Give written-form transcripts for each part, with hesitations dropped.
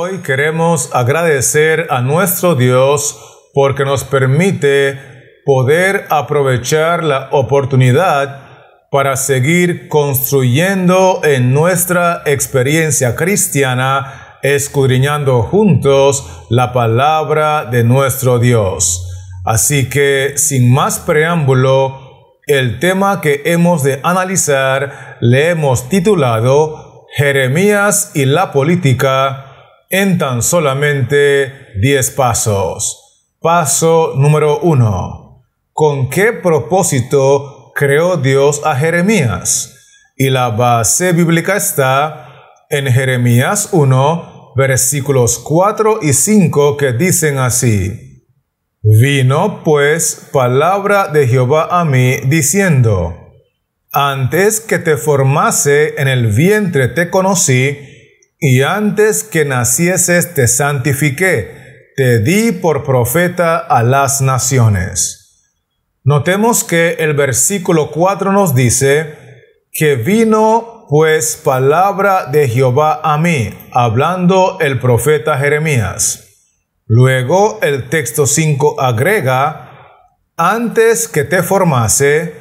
Hoy queremos agradecer a nuestro Dios porque nos permite poder aprovechar la oportunidad para seguir construyendo en nuestra experiencia cristiana, escudriñando juntos la palabra de nuestro Dios. Así que, sin más preámbulo, el tema que hemos de analizar le hemos titulado Jeremías y la política en tan solamente 10 pasos. Paso número 1. ¿Con qué propósito creó Dios a Jeremías? Y la base bíblica está en Jeremías 1, versículos 4 y 5, que dicen así: Vino pues palabra de Jehová a mí, diciendo: Antes que te formase en el vientre te conocí, y antes que nacieses te santifiqué, te di por profeta a las naciones. Notemos que el versículo 4 nos dice que vino pues palabra de Jehová a mí, hablando el profeta Jeremías. Luego el texto 5 agrega: antes que te formase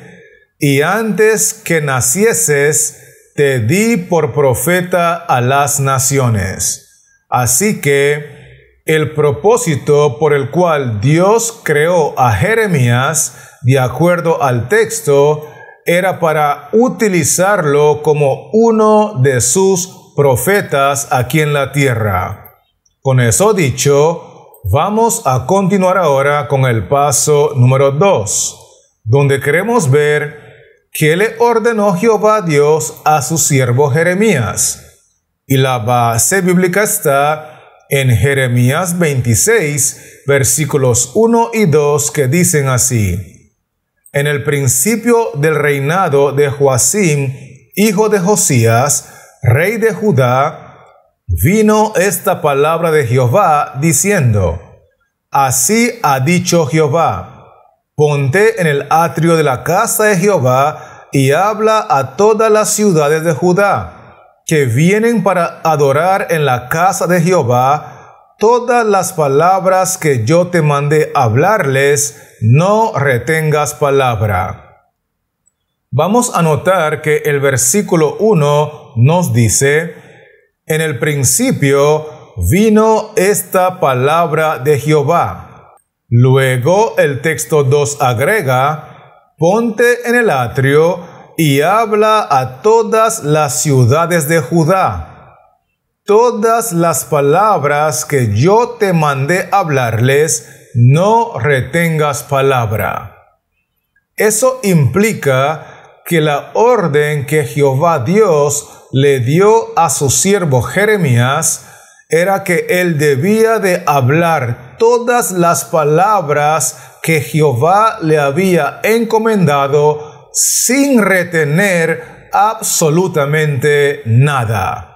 y antes que nacieses te di por profeta a las naciones. Así que el propósito por el cual Dios creó a Jeremías, de acuerdo al texto, era para utilizarlo como uno de sus profetas aquí en la tierra. Con eso dicho, vamos a continuar ahora con el paso número 2, donde queremos ver qué le ordenó Jehová Dios a su siervo Jeremías. Y la base bíblica está en Jeremías 26, versículos 1 y 2, que dicen así: En el principio del reinado de Joacim, hijo de Josías, rey de Judá, vino esta palabra de Jehová, diciendo: Así ha dicho Jehová: Ponte en el atrio de la casa de Jehová y habla a todas las ciudades de Judá, que vienen para adorar en la casa de Jehová, todas las palabras que yo te mandé hablarles, no retengas palabra. Vamos a notar que el versículo 1 nos dice: En el principio vino esta palabra de Jehová. Luego el texto 2 agrega: Ponte en el atrio y habla a todas las ciudades de Judá. Todas las palabras que yo te mandé hablarles, no retengas palabra. Eso implica que la orden que Jehová Dios le dio a su siervo Jeremías era que él debía de hablar todas las palabras que Jehová le había encomendado sin retener absolutamente nada.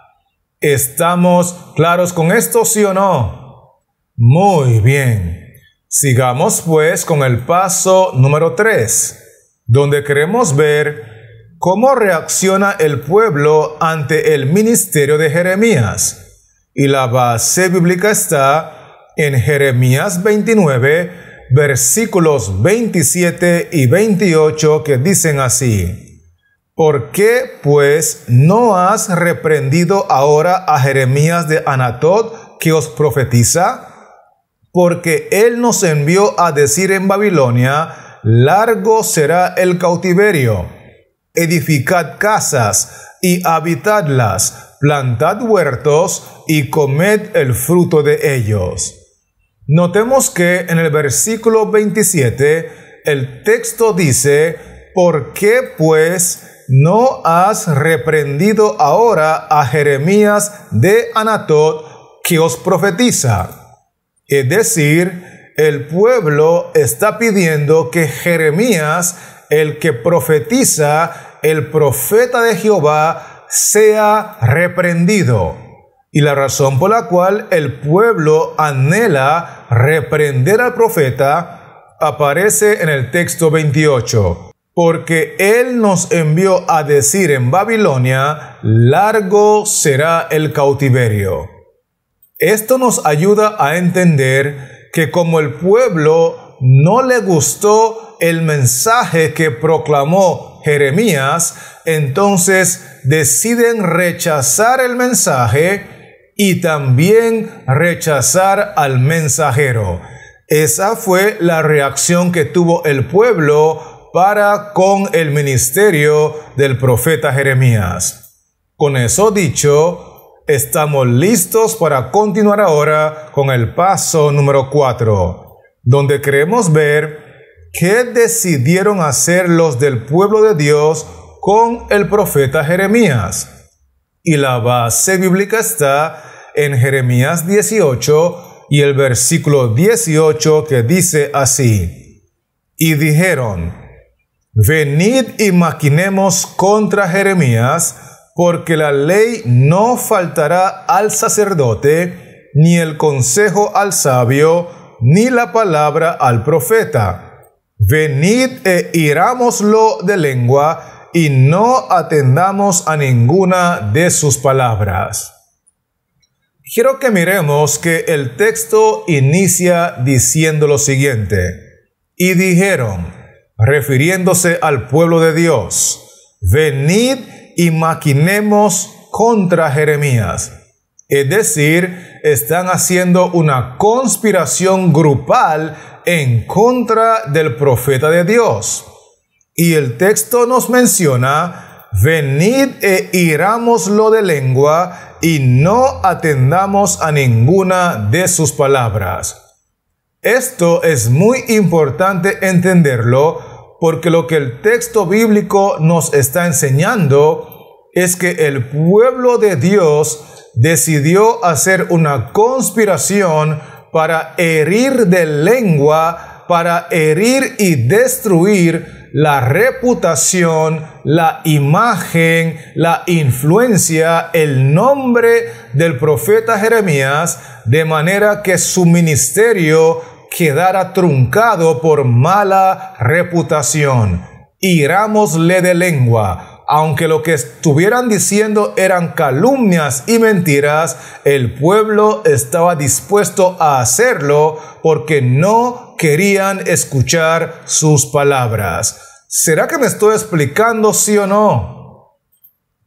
¿Estamos claros con esto, sí o no? Muy bien. Sigamos pues con el paso número 3, donde queremos ver cómo reacciona el pueblo ante el ministerio de Jeremías. Y la base bíblica está en Jeremías 29, versículos 27 y 28, que dicen así: ¿Por qué, pues, no has reprendido ahora a Jeremías de Anatot, que os profetiza? Porque él nos envió a decir en Babilonia: largo será el cautiverio. Edificad casas y habitadlas, plantad huertos y comed el fruto de ellos. Notemos que en el versículo 27 el texto dice: ¿por qué pues no has reprendido ahora a Jeremías de Anatot, que os profetiza? Es decir, el pueblo está pidiendo que Jeremías, el que profetiza, el profeta de Jehová, sea reprendido. Y la razón por la cual el pueblo anhela reprender al profeta aparece en el texto 28. Porque él nos envió a decir en Babilonia: largo será el cautiverio. Esto nos ayuda a entender que como el pueblo no le gustó el mensaje que proclamó Jeremías, entonces deciden rechazar el mensaje y también rechazar al mensajero. Esa fue la reacción que tuvo el pueblo para con el ministerio del profeta Jeremías. Con eso dicho, estamos listos para continuar ahora con el paso número 4, donde queremos ver qué decidieron hacer los del pueblo de Dios con el profeta Jeremías. Y la base bíblica está en Jeremías 18 y el versículo 18, que dice así: y dijeron: venid y maquinemos contra Jeremías, porque la ley no faltará al sacerdote, ni el consejo al sabio, ni la palabra al profeta. Venid e hirámoslo de lengua, y no atendamos a ninguna de sus palabras. Quiero que miremos que el texto inicia diciendo lo siguiente: y dijeron, refiriéndose al pueblo de Dios, venid y maquinemos contra Jeremías. Es decir, están haciendo una conspiración grupal en contra del profeta de Dios. Y el texto nos menciona: venid e hirámoslo de lengua, y no atendamos a ninguna de sus palabras. Esto es muy importante entenderlo, porque lo que el texto bíblico nos está enseñando es que el pueblo de Dios decidió hacer una conspiración para herir de lengua, para herir y destruir la reputación, la imagen, la influencia, el nombre del profeta Jeremías, de manera que su ministerio quedara truncado por mala reputación. Hirámosle de lengua. Aunque lo que estuvieran diciendo eran calumnias y mentiras, el pueblo estaba dispuesto a hacerlo porque no querían escuchar sus palabras. ¿Será que me estoy explicando, sí o no?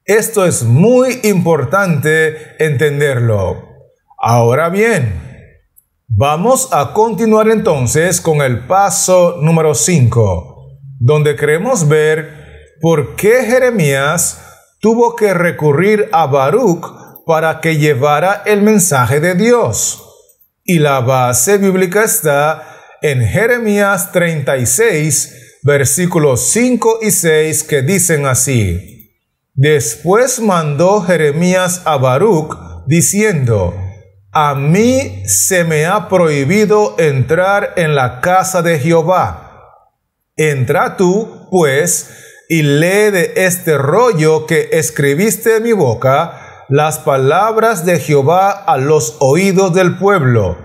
Esto es muy importante entenderlo. Ahora bien, vamos a continuar entonces con el paso número 5, donde queremos ver por qué Jeremías tuvo que recurrir a Baruc para que llevara el mensaje de Dios. Y la base bíblica está en Jeremías 36, versículos 5 y 6, que dicen así: después mandó Jeremías a Baruc, diciendo: a mí se me ha prohibido entrar en la casa de Jehová. Entra tú, pues, y lee de este rollo que escribiste en mi boca las palabras de Jehová a los oídos del pueblo,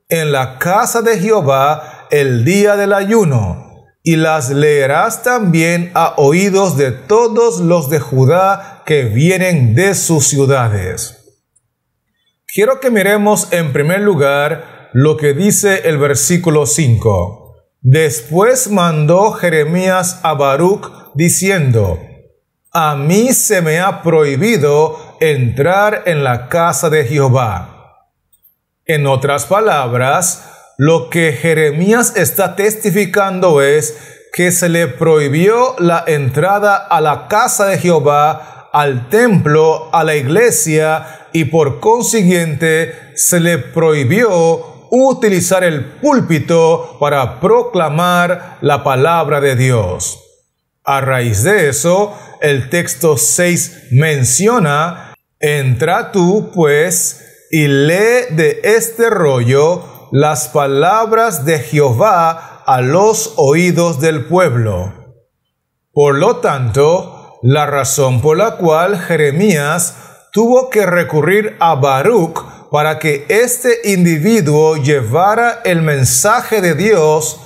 en la casa de Jehová el día del ayuno, y las leerás también a oídos de todos los de Judá que vienen de sus ciudades. Quiero que miremos en primer lugar lo que dice el versículo 5. Después mandó Jeremías a Baruc, diciendo: a mí se me ha prohibido entrar en la casa de Jehová. En otras palabras, lo que Jeremías está testificando es que se le prohibió la entrada a la casa de Jehová, al templo, a la iglesia, y por consiguiente se le prohibió utilizar el púlpito para proclamar la palabra de Dios. A raíz de eso, el texto 6 menciona: entra tú, pues, y lee de este rollo las palabras de Jehová a los oídos del pueblo. Por lo tanto, la razón por la cual Jeremías tuvo que recurrir a Baruc para que este individuo llevara el mensaje de Dios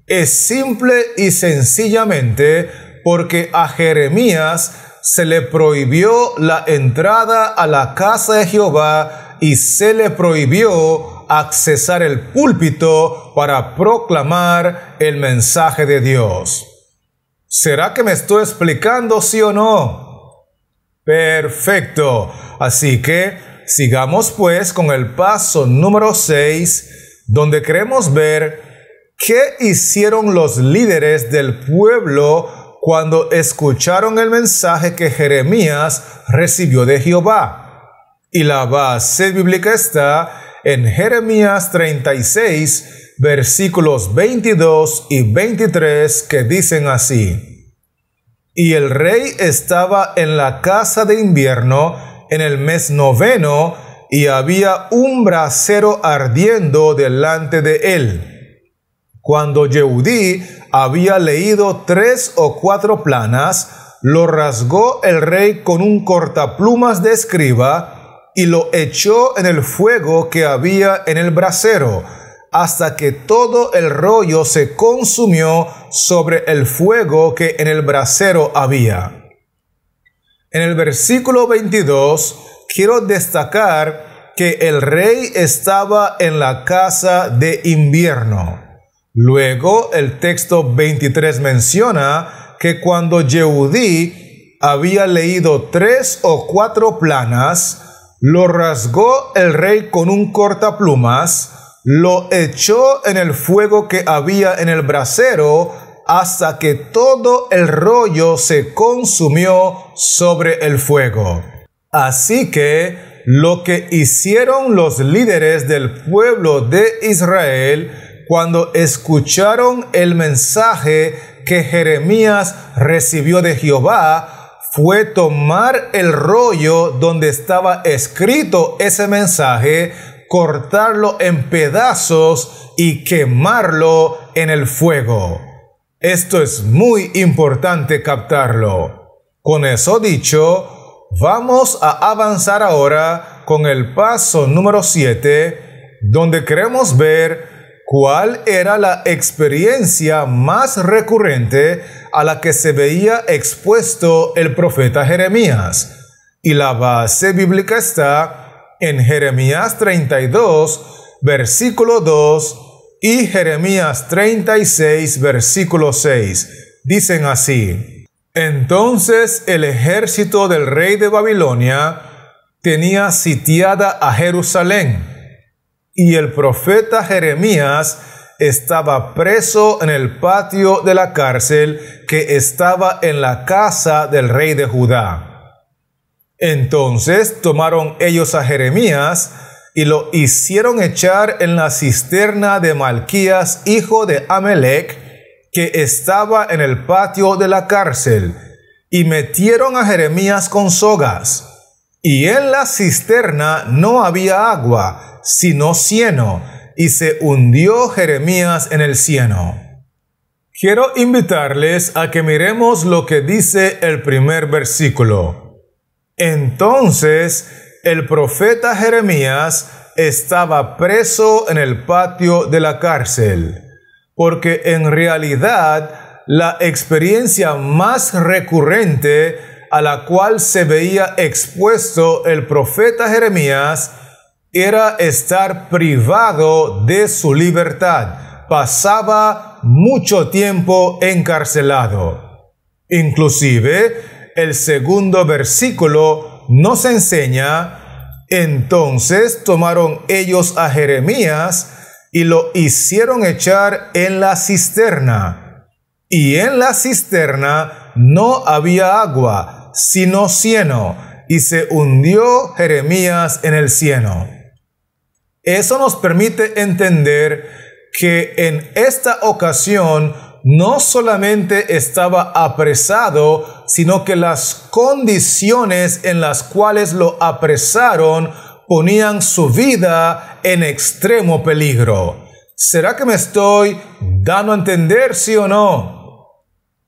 es simple y sencillamente porque a Jeremías se le prohibió la entrada a la casa de Jehová y se le prohibió accesar el púlpito para proclamar el mensaje de Dios. ¿Será que me estoy explicando, sí o no? Perfecto. Así que sigamos pues con el paso número 6, donde queremos ver qué hicieron los líderes del pueblo cuando escucharon el mensaje que Jeremías recibió de Jehová. Y la base bíblica está en Jeremías 36, versículos 22 y 23, que dicen así: Y el rey estaba en la casa de invierno en el mes 9, y había un brasero ardiendo delante de él. Cuando Yehudí había leído 3 o 4 planas, lo rasgó el rey con un cortaplumas de escriba y lo echó en el fuego que había en el brasero, hasta que todo el rollo se consumió sobre el fuego que en el brasero había. En el versículo 22 quiero destacar que el rey estaba en la casa de invierno. Luego el texto 23 menciona que cuando Yehudí había leído 3 o 4 planas, lo rasgó el rey con un cortaplumas, lo echó en el fuego que había en el brasero, hasta que todo el rollo se consumió sobre el fuego. Así que lo que hicieron los líderes del pueblo de Israel cuando escucharon el mensaje que Jeremías recibió de Jehová fue tomar el rollo donde estaba escrito ese mensaje, cortarlo en pedazos y quemarlo en el fuego. Esto es muy importante captarlo. Con eso dicho, vamos a avanzar ahora con el paso número 7, donde queremos ver cuál era la experiencia más recurrente a la que se veía expuesto el profeta Jeremías. Y la base bíblica está en Jeremías 32, versículo 2 y Jeremías 36, versículo 6. Dicen así: Entonces el ejército del rey de Babilonia tenía sitiada a Jerusalén, y el profeta Jeremías estaba preso en el patio de la cárcel que estaba en la casa del rey de Judá. Entonces tomaron ellos a Jeremías y lo hicieron echar en la cisterna de Malquías, hijo de Amelec, que estaba en el patio de la cárcel, y metieron a Jeremías con sogas. Y en la cisterna no había agua, sino cieno, y se hundió Jeremías en el cieno. Quiero invitarles a que miremos lo que dice el primer versículo. Entonces el profeta Jeremías estaba preso en el patio de la cárcel, porque en realidad la experiencia más recurrente a la cual se veía expuesto el profeta Jeremías era estar privado de su libertad. Pasaba mucho tiempo encarcelado. Inclusive, el segundo versículo nos enseña: entonces tomaron ellos a Jeremías y lo hicieron echar en la cisterna. Y en la cisterna no había agua, sino cieno, y se hundió Jeremías en el cieno. Eso nos permite entender que en esta ocasión no solamente estaba apresado, sino que las condiciones en las cuales lo apresaron ponían su vida en extremo peligro. ¿Será que me estoy dando a entender, sí o no?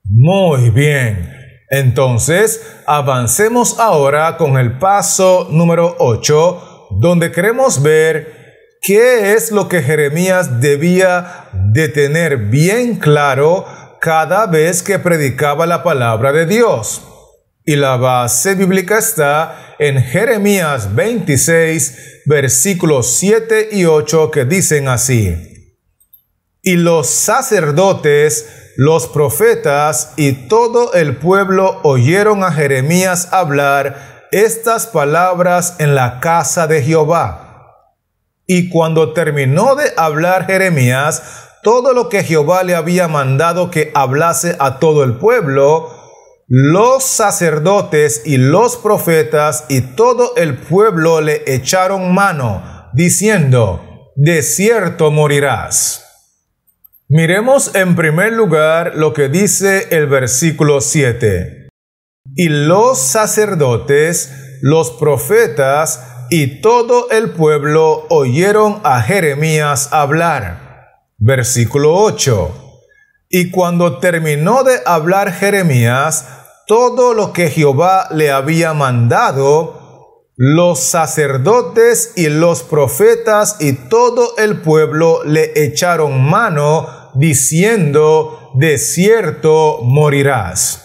Muy bien. Entonces, avancemos ahora con el paso número 8, donde queremos ver ¿qué es lo que Jeremías debía de tener bien claro cada vez que predicaba la palabra de Dios? Y la base bíblica está en Jeremías 26, versículos 7 y 8, que dicen así: Y los sacerdotes, los profetas y todo el pueblo oyeron a Jeremías hablar estas palabras en la casa de Jehová. Y cuando terminó de hablar Jeremías todo lo que Jehová le había mandado que hablase a todo el pueblo, los sacerdotes y los profetas y todo el pueblo le echaron mano, diciendo: de cierto morirás. Miremos en primer lugar lo que dice el versículo 7. Y los sacerdotes, los profetas y todo el pueblo oyeron a Jeremías hablar. Versículo 8. Y cuando terminó de hablar Jeremías todo lo que Jehová le había mandado, los sacerdotes y los profetas y todo el pueblo le echaron mano, diciendo: de cierto morirás.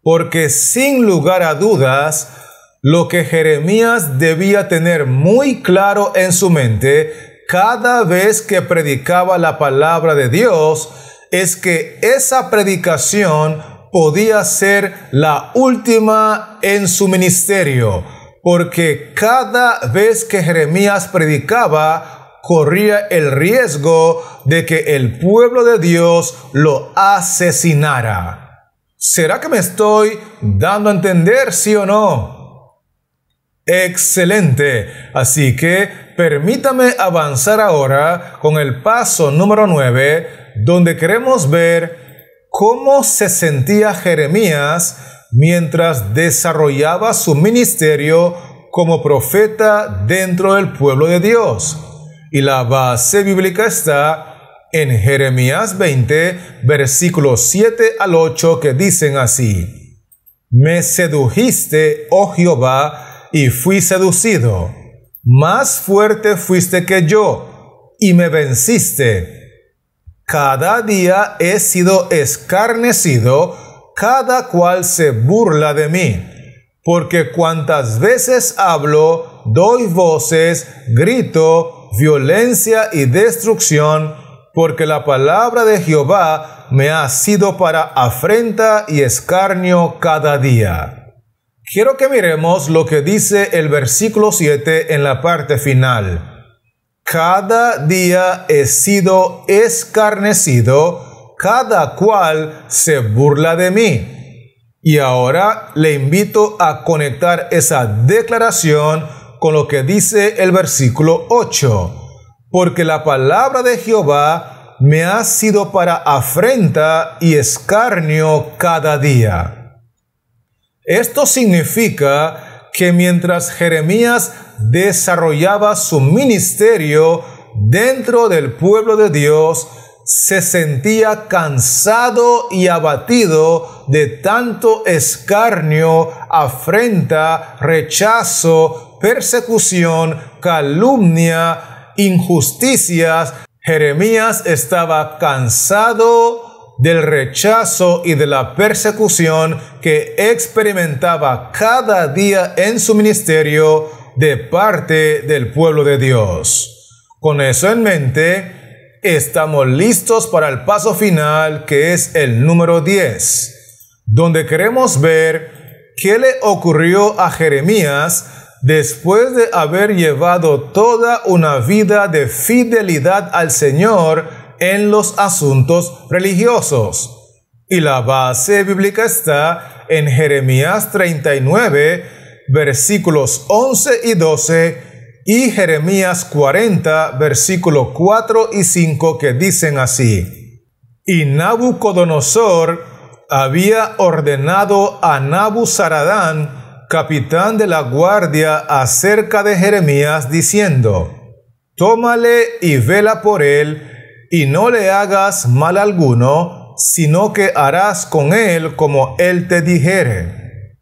Porque sin lugar a dudas, lo que Jeremías debía tener muy claro en su mente cada vez que predicaba la palabra de Dios es que esa predicación podía ser la última en su ministerio, porque cada vez que Jeremías predicaba, corría el riesgo de que el pueblo de Dios lo asesinara. ¿Será que me estoy dando a entender, sí o no? Excelente. Así que permítame avanzar ahora con el paso número 9, donde queremos ver cómo se sentía Jeremías mientras desarrollaba su ministerio como profeta dentro del pueblo de Dios. Y la base bíblica está en Jeremías 20, versículos 7 al 8, que dicen así: Me sedujiste, oh Jehová, y fui seducido. Más fuerte fuiste que yo, y me venciste. Cada día he sido escarnecido, cada cual se burla de mí. Porque cuantas veces hablo, doy voces, grito, violencia y destrucción, porque la palabra de Jehová me ha sido para afrenta y escarnio cada día. Quiero que miremos lo que dice el versículo 7 en la parte final. Cada día he sido escarnecido, cada cual se burla de mí. Y ahora le invito a conectar esa declaración con lo que dice el versículo 8. Porque la palabra de Jehová me ha sido para afrenta y escarnio cada día. Esto significa que mientras Jeremías desarrollaba su ministerio dentro del pueblo de Dios, se sentía cansado y abatido de tanto escarnio, afrenta, rechazo, persecución, calumnia, injusticias. Jeremías estaba cansado del rechazo y de la persecución que experimentaba cada día en su ministerio de parte del pueblo de Dios. Con eso en mente, estamos listos para el paso final, que es el número 10, donde queremos ver qué le ocurrió a Jeremías después de haber llevado toda una vida de fidelidad al Señor en los asuntos religiosos. Y la base bíblica está en Jeremías 39, versículos 11 y 12, y Jeremías 40, versículos 4 y 5, que dicen así: Y Nabucodonosor había ordenado a Nabuzaradán, capitán de la guardia, acerca de Jeremías, diciendo: Tómale y vela por él, y no le hagas mal alguno, sino que harás con él como él te dijere.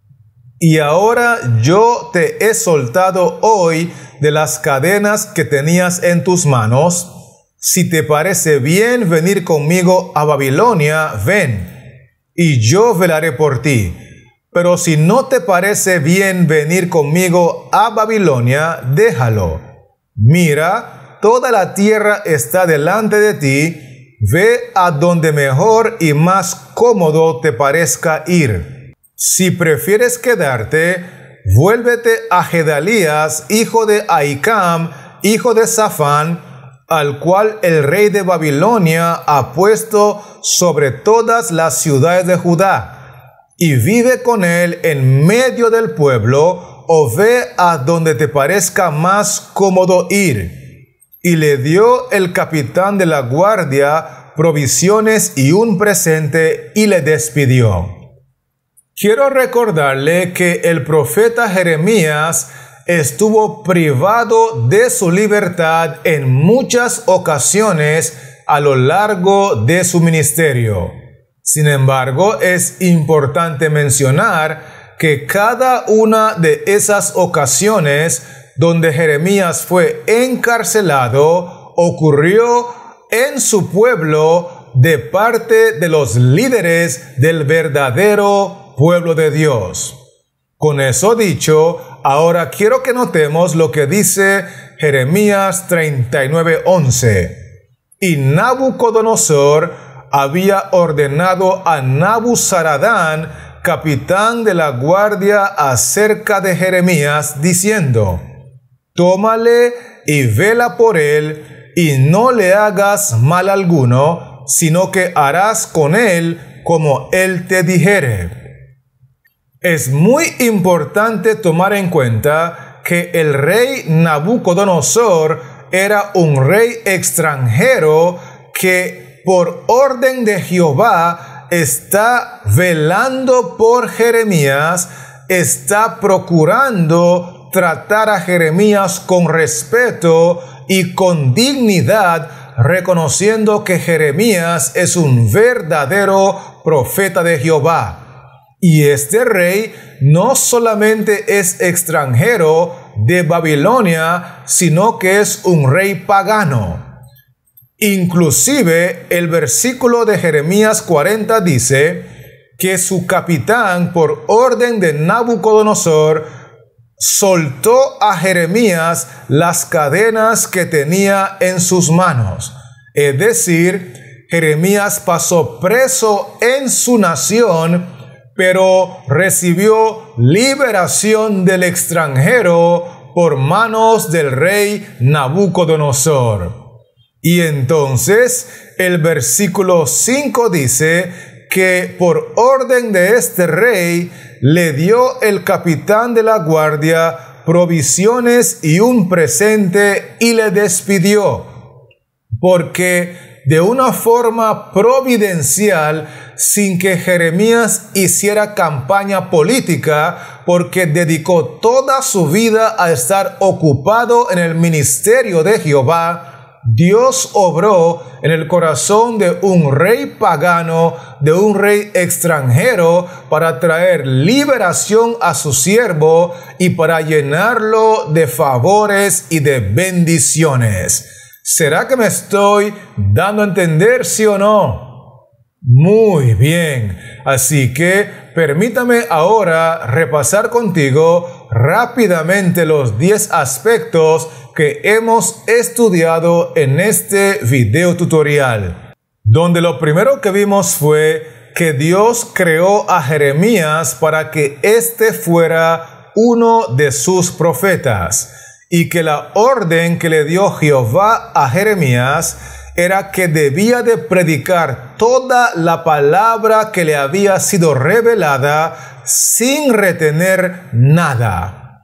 Y ahora yo te he soltado hoy de las cadenas que tenías en tus manos. Si te parece bien venir conmigo a Babilonia, ven, y yo velaré por ti. Pero si no te parece bien venir conmigo a Babilonia, déjalo. Mira, toda la tierra está delante de ti, ve a donde mejor y más cómodo te parezca ir. Si prefieres quedarte, vuélvete a Gedalías, hijo de Ahicam, hijo de Safán, al cual el rey de Babilonia ha puesto sobre todas las ciudades de Judá, y vive con él en medio del pueblo, o ve a donde te parezca más cómodo ir. Y le dio el capitán de la guardia provisiones y un presente, y le despidió. Quiero recordarle que el profeta Jeremías estuvo privado de su libertad en muchas ocasiones a lo largo de su ministerio. Sin embargo, es importante mencionar que cada una de esas ocasiones donde Jeremías fue encarcelado ocurrió en su pueblo de parte de los líderes del verdadero pueblo de Dios. Con eso dicho, ahora quiero que notemos lo que dice Jeremías 39:11. Y Nabucodonosor había ordenado a Nabuzaradán, capitán de la guardia, acerca de Jeremías, diciendo: tómale y vela por él, y no le hagas mal alguno, sino que harás con él como él te dijere. Es muy importante tomar en cuenta que el rey Nabucodonosor era un rey extranjero que por orden de Jehová está velando por Jeremías, está procurando tratar a Jeremías con respeto y con dignidad, reconociendo que Jeremías es un verdadero profeta de Jehová. Y este rey no solamente es extranjero de Babilonia, sino que es un rey pagano. Inclusive el versículo de Jeremías 40 dice que su capitán, por orden de Nabucodonosor, soltó a Jeremías las cadenas que tenía en sus manos. Es decir, Jeremías pasó preso en su nación, pero recibió liberación del extranjero por manos del rey Nabucodonosor. Y entonces el versículo 5 dice que por orden de este rey le dio el capitán de la guardia provisiones y un presente, y le despidió, porque de una forma providencial, sin que Jeremías hiciera campaña política, porque dedicó toda su vida a estar ocupado en el ministerio de Jehová, Dios obró en el corazón de un rey pagano, de un rey extranjero, para traer liberación a su siervo y para llenarlo de favores y de bendiciones. ¿Será que me estoy dando a entender, sí o no? Muy bien. Así que permítame ahora repasar contigo rápidamente los 10 aspectos que hemos estudiado en este video tutorial, donde lo primero que vimos fue que Dios creó a Jeremías para que éste fuera uno de sus profetas, y que la orden que le dio Jehová a Jeremías era que debía de predicar toda la palabra que le había sido revelada sin retener nada.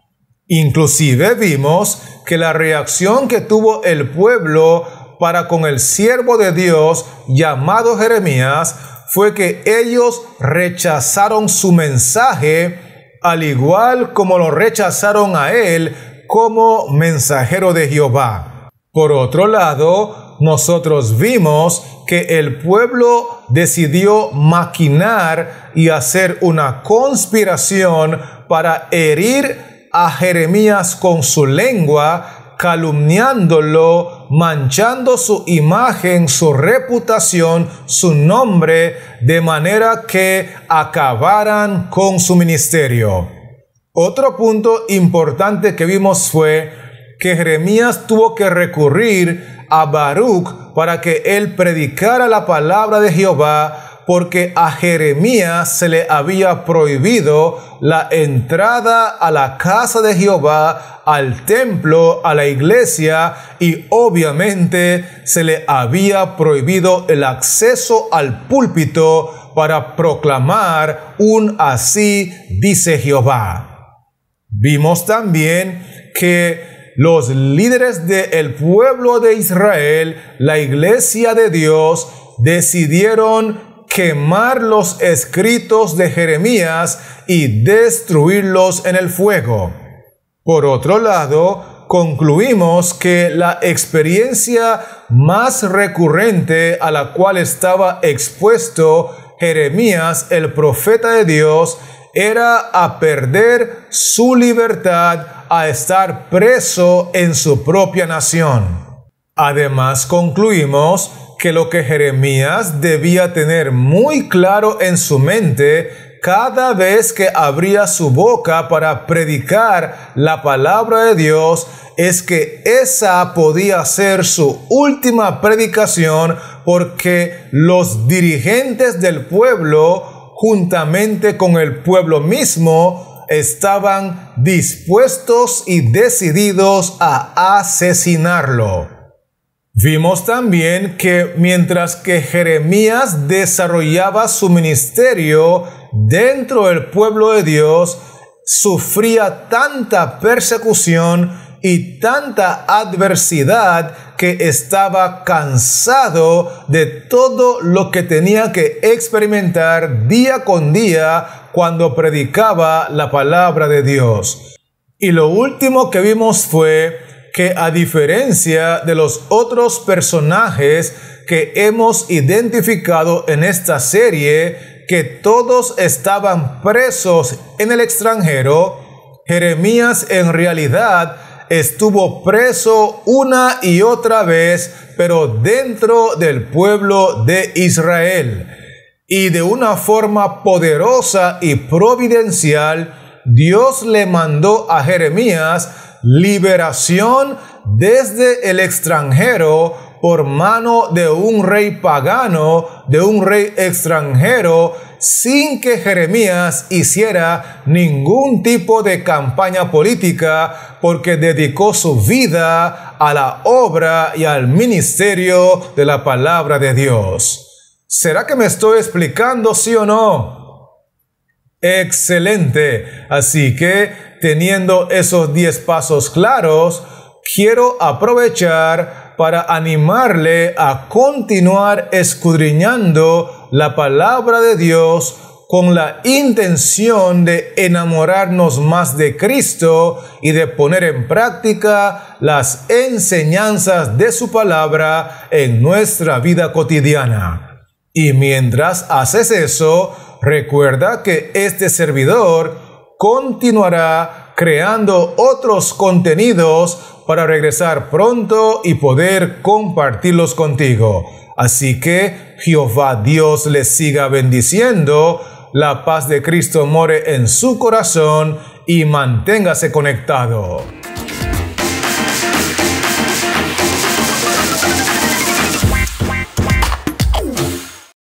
Inclusive vimos que la reacción que tuvo el pueblo para con el siervo de Dios llamado Jeremías fue que ellos rechazaron su mensaje, al igual como lo rechazaron a él como mensajero de Jehová. Por otro lado, nosotros vimos que el pueblo decidió maquinar y hacer una conspiración para herir a Jeremías con su lengua, calumniándolo, manchando su imagen, su reputación, su nombre, de manera que acabaran con su ministerio. Otro punto importante que vimos fue que Jeremías tuvo que recurrir a Baruc para que él predicara la palabra de Jehová, porque a Jeremías se le había prohibido la entrada a la casa de Jehová, al templo, a la iglesia, y obviamente se le había prohibido el acceso al púlpito para proclamar un así dice Jehová. Vimos también que los líderes del pueblo de Israel, la iglesia de Dios, decidieron quemar los escritos de Jeremías y destruirlos en el fuego. Por otro lado, concluimos que la experiencia más recurrente a la cual estaba expuesto Jeremías, el profeta de Dios, era a perder su libertad, a estar preso en su propia nación. Además, concluimos que lo que Jeremías debía tener muy claro en su mente cada vez que abría su boca para predicar la palabra de Dios es que esa podía ser su última predicación, porque los dirigentes del pueblo, juntamente con el pueblo mismo, estaban dispuestos y decididos a asesinarlo. Vimos también que mientras que Jeremías desarrollaba su ministerio dentro del pueblo de Dios, sufría tanta persecución y tanta adversidad que estaba cansado de todo lo que tenía que experimentar día con día cuando predicaba la palabra de Dios. Y lo último que vimos fue que, a diferencia de los otros personajes que hemos identificado en esta serie, que todos estaban presos en el extranjero, Jeremías en realidad estuvo preso una y otra vez, pero dentro del pueblo de Israel. Y de una forma poderosa y providencial, Dios le mandó a Jeremías liberación desde el extranjero por mano de un rey pagano, de un rey extranjero, sin que Jeremías hiciera ningún tipo de campaña política, porque dedicó su vida a la obra y al ministerio de la palabra de Dios. ¿Será que me estoy explicando, sí o no? Excelente. Así que, teniendo esos 10 pasos claros, quiero aprovechar para animarle a continuar escudriñando la palabra de Dios con la intención de enamorarnos más de Cristo y de poner en práctica las enseñanzas de su palabra en nuestra vida cotidiana. Y mientras haces eso, recuerda que este servidor continuará creando otros contenidos para regresar pronto y poder compartirlos contigo. Así que Jehová Dios les siga bendiciendo, la paz de Cristo more en su corazón y manténgase conectado.